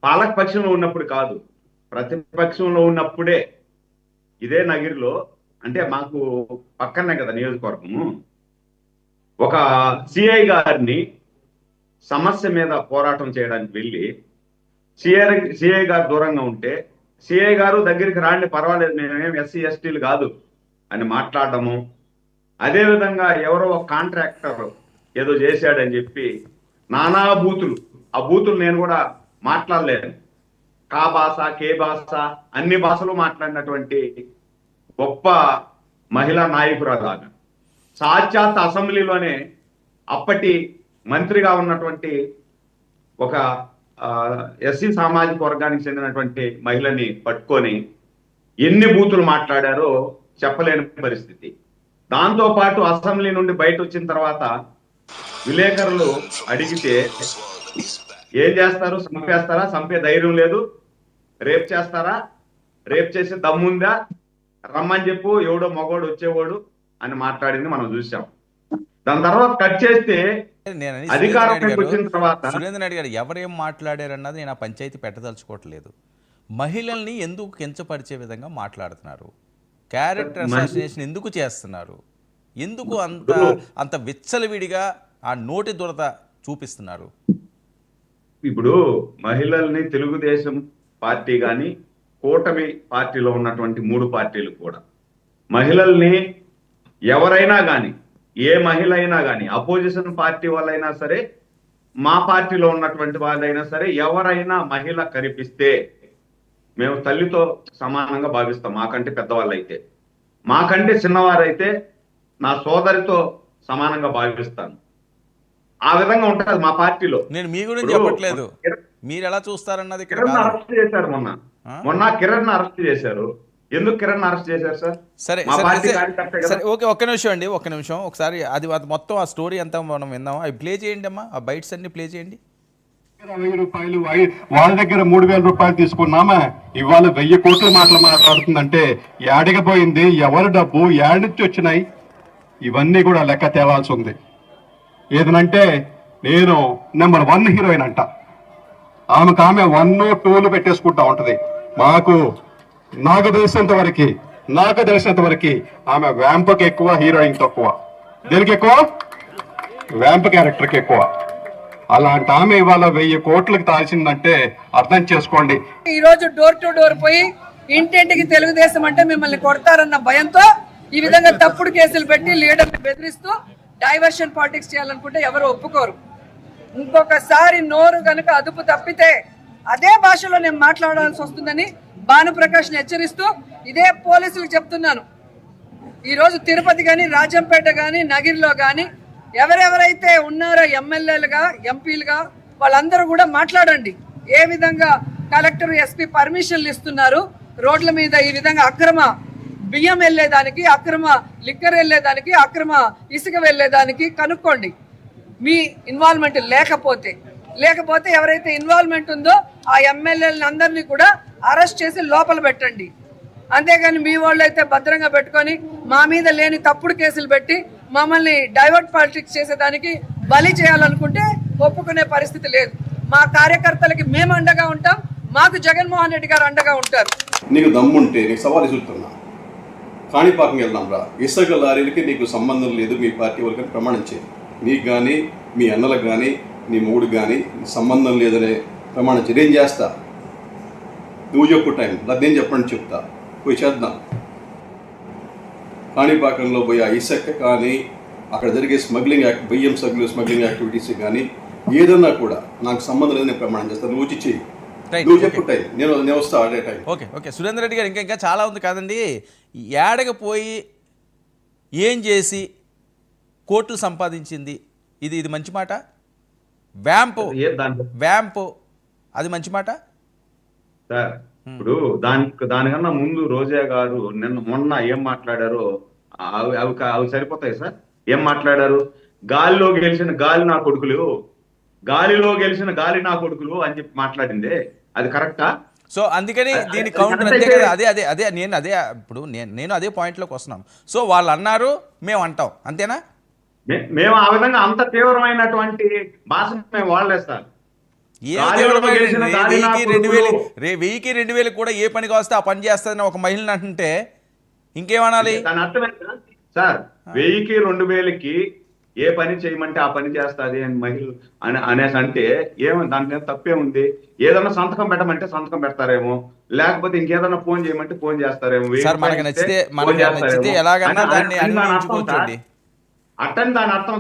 పాలక పక్షంలో ఉన్నప్పుడు కాదు, ప్రతిపక్షంలో ఉన్నప్పుడే ఇదే నగిరిలో, అంటే మాకు పక్కనే కదా నియోజకవర్గము, ఒక సిఐ గారిని సమస్య మీద పోరాటం చేయడానికి వెళ్ళి సిఐ సిఐ గారు దూరంగా ఉంటే సిఐ గారు దగ్గరికి రాండి పర్వాలేదు మేమేం ఎస్సీ ఎస్టీలు కాదు అని మాట్లాడడము. అదేవిధంగా ఎవరో ఒక కాంట్రాక్టర్ ఏదో చేశాడని చెప్పి నానా బూతులు, ఆ బూతులు నేను కూడా మాట్లాడలేను, కా భాష కే భాష అన్ని భాషలు మాట్లాడినటువంటి గొప్ప మహిళా నాయకురాలు ఆమె. సాక్షాత్ అసెంబ్లీలోనే అప్పటి మంత్రిగా ఉన్నటువంటి ఒక ఎస్సీ సామాజిక వర్గానికి చెందినటువంటి మహిళని పట్టుకొని ఎన్ని బూతులు మాట్లాడారో చెప్పలేని పరిస్థితి. దాంతో పాటు అసెంబ్లీ నుండి బయట వచ్చిన తర్వాత విలేకరులు అడిగితే ఏం చేస్తారు, చంపేస్తారా, చంపే ధైర్యం లేదు, రేప్ చేస్తారా, రేప్ చేసే దమ్ముందా, రమ్మని చెప్పు ఎవడో మగోడు వచ్చేవాడు అని మాట్లాడింది మనం చూసాం. దాని తర్వాత కట్ చేస్తే అధికారంలోకి వచ్చిన తర్వాత సురేంద్ర నాయుడు గారు ఎవరేం మాట్లాడారన్నది నేను ఆ పంచాయతీ పెట్టదలుచుకోవట్లేదు. మహిళల్ని ఎందుకు కించపరిచే విధంగా మాట్లాడుతున్నారు, క్యారెక్టర్ అసాసినేషన్ ఎందుకు చేస్తున్నారు, ఎందుకు అంత అంత విచ్చలవిడిగా ఆ నోటి దురద చూపిస్తున్నారు? ఇప్పుడు మహిళల్ని తెలుగుదేశం పార్టీ కానీ కూటమి పార్టీలో ఉన్నటువంటి 3 పార్టీలు కూడా మహిళల్ని ఎవరైనా కానీ, ఏ మహిళ అయినా కానీ, అపోజిషన్ పార్టీ వాళ్ళైనా సరే, మా పార్టీలో ఉన్నటువంటి వాళ్ళైనా సరే, ఎవరైనా మహిళ కనిపిస్తే మేము తల్లితో సమానంగా భావిస్తాం. మాకంటే పెద్దవాళ్ళైతే, మాకంటే చిన్నవారైతే నా సోదరితో సమానంగా భావిస్తాను. ఆ విధంగా ఉంటుంది మా పార్టీలో. నేను మీ గురించి చెప్పట్లేదు, మీరు ఎలా చూస్తారన్నది. కిరణ్ అరెస్ట్ చేశారు మొన్న కిరణ్ అరెస్ట్ చేశారు. ఎందుకు కిరణ్ అరెస్ట్ చేశారు సార్? సరే సరే ఓకే, ఒక్క నిమిషం అండి, ఒక్క నిమిషం. ఒకసారి అది మొత్తం ఆ స్టోరీ అంతా మనం విందాం. అవి ప్లే చేయండి అమ్మా, ఆ బైట్స్ అన్ని ప్లే చేయండి. 1000 రూపాయలు వాళ్ళ దగ్గర 3000 రూపాయలు తీసుకున్నామా, ఇవాళ 1000 కోట్ల మాటలు మాట్లాడుతుందంటే ఏడకపోయింది, ఎవరి డబ్బు ఏడు నుంచి వచ్చినాయి, ఇవన్నీ కూడా లెక్క తేవాల్సి ఉంది. ఏదనంటే నేను నెంబర్ 1 హీరోయిన్ అంట, ఆమె 1, 2 పెట్టేసుకుంటా ఉంటది. నాకు తెలిసినంత వరకు ఆమె వ్యాంప్కి ఎక్కువ, హీరోయిన్ తక్కువ. దేనికి ఎక్కువ? వ్యాంప్ క్యారెక్టర్కి ఎక్కువ. అలాంటి ఆమె ఇవాళ 1000 కోట్లకు తాల్సిందంటే అర్థం చేసుకోండి. ఈ రోజు డోర్ టు డోర్ పోయి ఇంటింటికి తెలుగుదేశం అంటే మిమ్మల్ని కొడతారన్న భయంతో ఈ విధంగా తప్పుడు కేసులు పెట్టి లీడర్ని బెదిరిస్తూ డైవర్షన్ పాలిటిక్స్ చేయాలనుకుంటే ఎవరు ఒప్పుకోరు. ఇంకొకసారి నోరు గనుక అదుపు తప్పితే అదే భాషలో నేను మాట్లాడాల్సి వస్తుందని భానుప్రకాష్ని హెచ్చరిస్తూ ఇదే పోలీసులకు చెప్తున్నాను. ఈరోజు తిరుపతి కానీ, రాజంపేట కానీ, నగిరిలో కానీ ఎవరెవరైతే ఉన్నారో ఎమ్మెల్యేలుగా, ఎంపీలుగా, వాళ్ళందరూ కూడా మాట్లాడండి. ఏ విధంగా కలెక్టర్, ఎస్పీ పర్మిషన్లు ఇస్తున్నారు, రోడ్ల మీద ఈ విధంగా అక్రమ బియ్యం వెళ్ళేదానికి, అక్రమ లిక్కర్ వెళ్ళేదానికి, అక్రమ ఇసుక వెళ్ళేదానికి కనుక్కోండి. మీ ఇన్వాల్వ్మెంట్ లేకపోతే ఎవరైతే ఇన్వాల్వ్మెంట్ ఉందో ఆ ఎమ్మెల్యేలను అందరినీ కూడా అరెస్ట్ చేసి లోపల పెట్టండి. అంతేగాని మీ వాళ్ళు అయితే భద్రంగా పెట్టుకొని మా మీద లేని తప్పుడు కేసులు పెట్టి మమ్మల్ని డైవర్ట్ పాలిటిక్స్ చేసేదానికి బలి చేయాలనుకుంటే ఒప్పుకునే పరిస్థితి లేదు. మా కార్యకర్తలకి మేము అండగా ఉంటాం, మాకు జగన్మోహన్ రెడ్డి గారు అండగా ఉంటారు. నీకు దమ్ముంటే నీకు సవాల్ ఇస్తున్నా, కాణిపాకం వెళ్దాం రా, ఇసుక లారీలకి నీకు సంబంధం లేదు, మీ పార్టీ వాళ్ళకి ప్రమాణం చేయి. నీకు కానీ, మీ అన్నలకు కానీ, నీ మూడుకు కానీ సంబంధం లేదనే ప్రమాణం చేయి. నేను చేస్తా, నువ్వు చెప్పు టైం, నేను చెప్పండి చెప్తా, పోయి చేద్దాం. కాణిపాకంలో పోయి ఆ ఇసుక కానీ, అక్కడ జరిగే స్మగ్లింగ్ బియ్యం స్మగ్లింగ్ యాక్టివిటీస్ కానీ ఏదన్నా కూడా నాకు సంబంధం లేదని ప్రమాణం చేస్తాను. నువ్వు వచ్చి చెయ్యి, నువ్వు చెప్పు టైం, నేను వస్తా అదే టైం. ఓకే సురేందర్ రెడ్డి గారు, ఇంకా చాలా ఉంది కాదండి. ఏడకి పోయి ఏం చేసి కోట్లు సంపాదించింది, ఇది మంచి మాట? వ్యాంప్ అది మంచి మాట సార్. ఇప్పుడు దానికన్నా ముందు రోజా గారు మొన్న ఏం మాట్లాడారో అవి సరిపోతాయి సార్. ఏం మాట్లాడారు? గాలిలో గెలిచిన గాలి నా కొడుకులు, గాలిలో గెలిచిన గాలి నా కొడుకులు అని చెప్పి మాట్లాడిందే, అది కరెక్టా? సో అందుకని దీని కౌంటర్ అంతే కదా. అదే నేను అదే పాయింట్లోకి వస్తున్నాం. సో వాళ్ళు అన్నారు, మేము అంటాం, అంతేనా? మేము ఆ విధంగా అంత తీవ్రమైనటువంటి భాషను మేము వాడలేదు సార్. గెలిచిన గాలి నా కొడుకులు. వెయ్యికి 2000 కూడా ఏ పనికి వస్తే ఆ పని చేస్తుందని ఒక మహిళని అంటుంటే ఇంకేమనాలి? దాని అర్థమైందా సార్? 1000కి 2000కి ఏ పని చేయమంటే ఆ పని చేస్తుంది అని మహిళ అనేసి అంటే దాంట్లో తప్పే ఉంది? ఏదన్నా సంతకం పెట్టమంటే సంతకం పెడతారేమో, లేకపోతే ఇంకేదన్నా ఫోన్ చేయమంటే ఫోన్ చేస్తారేమో. సార్ మనకి నచ్చితే ఎలాగన్నా దాన్ని అన్వయించుకోవచ్చండి. అట్టని దాని అర్థం